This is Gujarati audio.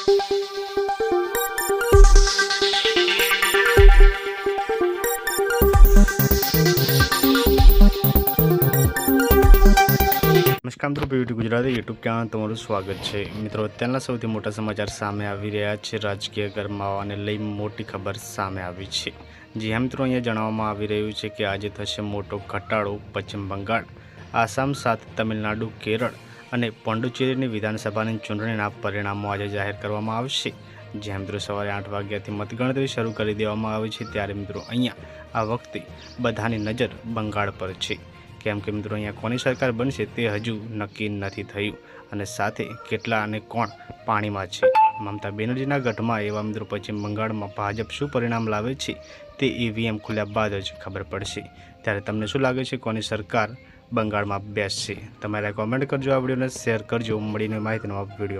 નમસ્કાર મિત્રો, પીવીટી ગુજરાતી યુટ્યુબ ચેનલ તમારું સ્વાગત છે। મિત્રો, અત્યારના સૌથી મોટા સમાચાર સામે આવી રહ્યા છે। રાજકીય ગરમાવાને લઈ મોટી ખબર સામે આવી છે। જી હા મિત્રો, અહીંયા જણાવવામાં આવી રહ્યું છે કે આજે થશે મોટો ઘટાડો। પશ્ચિમ બંગાળ, આસામ સાથે તમિલનાડુ, કેરળ અને પોંડિચેરીની વિધાનસભાની ચૂંટણીના પરિણામો આજે જાહેર કરવામાં આવશે। જ્યાં મિત્રો સવારે 8 વાગ્યાથી મતગણતરી શરૂ કરી દેવામાં આવી છે। ત્યારે મિત્રો અહીંયા આ વખતે બધાની નજર બંગાળ પર છે, કેમ કે મિત્રો અહીંયા કોની સરકાર બનશે તે હજુ નક્કી નથી થયું, અને સાથે કેટલા અને કોણ પાણીમાં છે। મમતા બેનર્જીના ગઢમાં એવા મિત્રો પશ્ચિમ બંગાળમાં ભાજપ શું પરિણામ લાવે છે તે ઈવીએમ ખુલ્યા બાદ જ ખબર પડશે। ત્યારે તમને શું લાગે છે, કોની સરકાર બંગાળમાં બેસશે? તમારે કોમેન્ટ કરજો, આ વિડીયોને શેર કરજો। મળીને માહિતીનો વિડીયો।